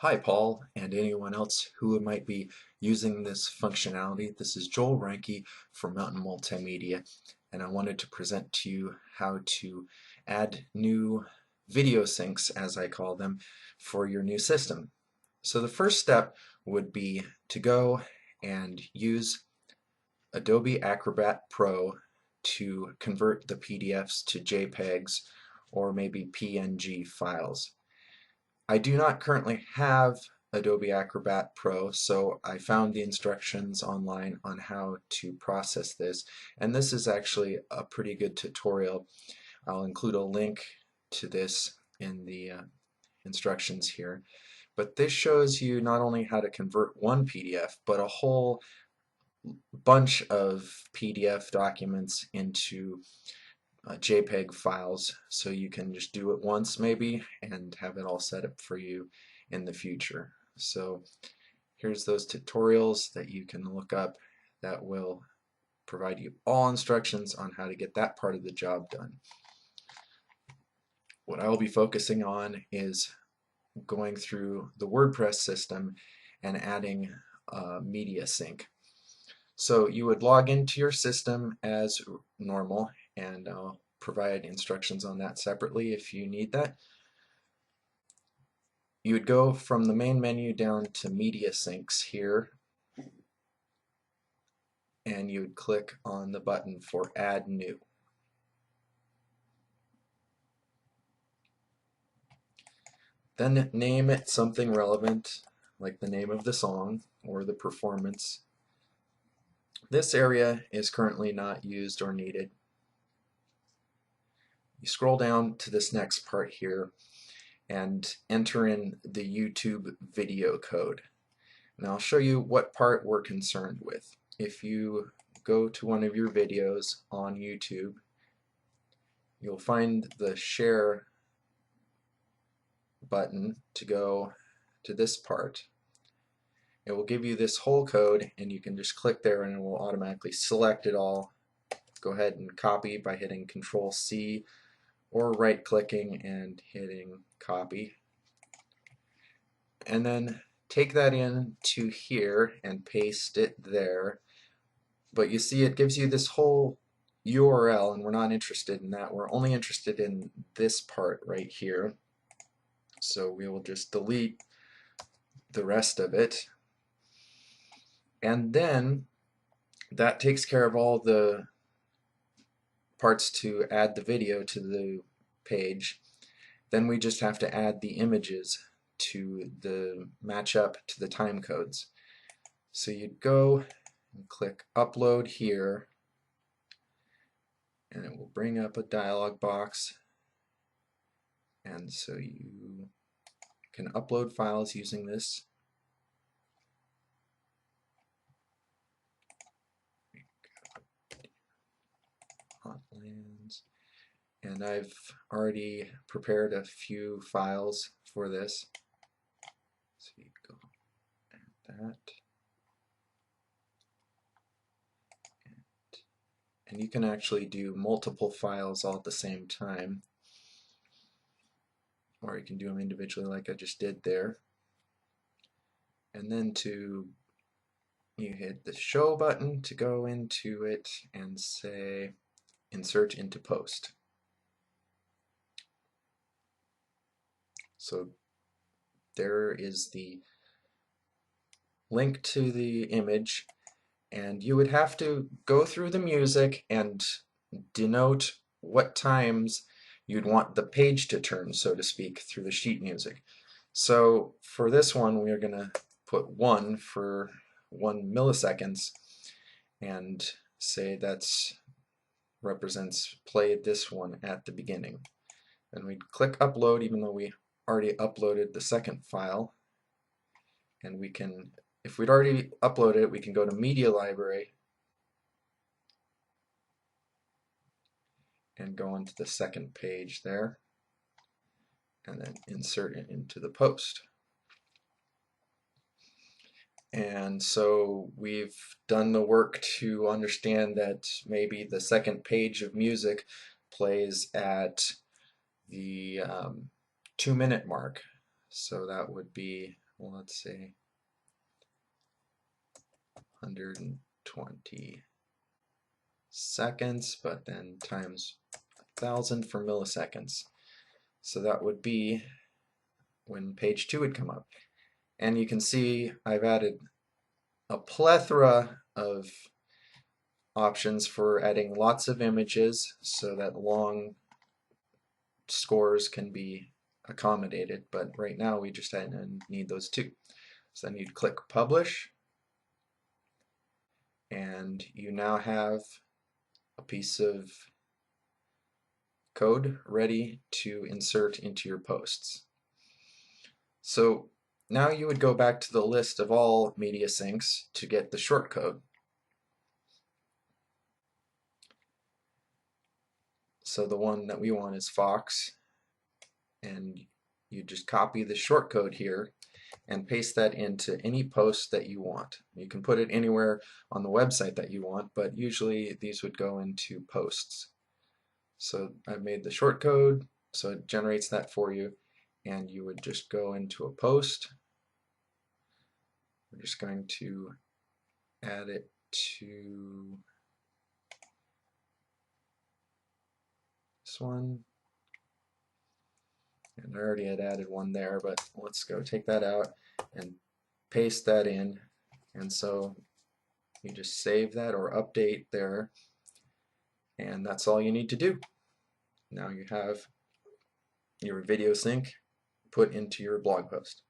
Hi, Paul, and anyone else who might be using this functionality. This is Joel Ranke from Mountain Multimedia, and I wanted to present to you how to add new video syncs, as I call them, for your new system. So the first step would be to go and use Adobe Acrobat Pro to convert the PDFs to JPEGs or maybe PNG files. I do not currently have Adobe Acrobat Pro, so I found the instructions online on how to process this, and this is actually a pretty good tutorial. I'll include a link to this in the instructions here. But this shows you not only how to convert one PDF, but a whole bunch of PDF documents into JPEG files, so you can just do it once maybe and have it all set up for you in the future. So here's those tutorials that you can look up that will provide you all instructions on how to get that part of the job done. What I will be focusing on is going through the Wordpress system and adding media sync. So you would log into your system as normal, and I'll provide instructions on that separately if you need that. You would go from the main menu down to Media Syncs here, and you would click on the button for Add New. Then name it something relevant, like the name of the song or the performance. This area is currently not used or needed. You scroll down to this next part here and enter in the YouTube video code. And I'll show you what part we're concerned with. If you go to one of your videos on YouTube, you'll find the share button to go to this part. It will give you this whole code, and you can just click there and it will automatically select it all. Go ahead and copy by hitting Control C or right clicking and hitting copy, and then take that in to here and paste it there. But you see it gives you this whole URL, and we're not interested in that. We're only interested in this part right here, so we will just delete the rest of it, and then that takes care of all the parts to add the video to the page. Then we just have to add the images to the match up to the time codes. So you'd go and click upload here, and it will bring up a dialog box, and so you can upload files using this. Hotlands. And I've already prepared a few files for this. So you go add that. And you can actually do multiple files all at the same time, or you can do them individually like I just did there. And then you hit the show button to go into it and say insert into post. So there is the link to the image, and you would have to go through the music and denote what times you'd want the page to turn, so to speak, through the sheet music. So for this one, we are going to put 1 for 1 milliseconds and say that's represents play this one at the beginning. And we'd click upload even though we already uploaded the second file, and we can, if we'd already uploaded it, we can go to Media Library and go onto the second page there and then insert it into the post. And so we've done the work to understand that maybe the second page of music plays at the 2-minute mark. So that would be well, let's say 120 seconds, but then times 1,000 for milliseconds. So that would be when page 2 would come up. And you can see I've added a plethora of options for adding lots of images so that long scores can be accommodated, but right now we just need those two. So then you'd click Publish, and you now have a piece of code ready to insert into your posts. So now you would go back to the list of all media syncs to get the shortcode. So the one that we want is Fox, and you just copy the shortcode here and paste that into any post that you want. You can put it anywhere on the website that you want, but usually these would go into posts. So I've made the shortcode, so it generates that for you, and you would just go into a post. We're just going to add it to this one. And I already had added one there, but let's go take that out and paste that in. And so you just save that or update there, and that's all you need to do. Now you have your video sync put into your blog post.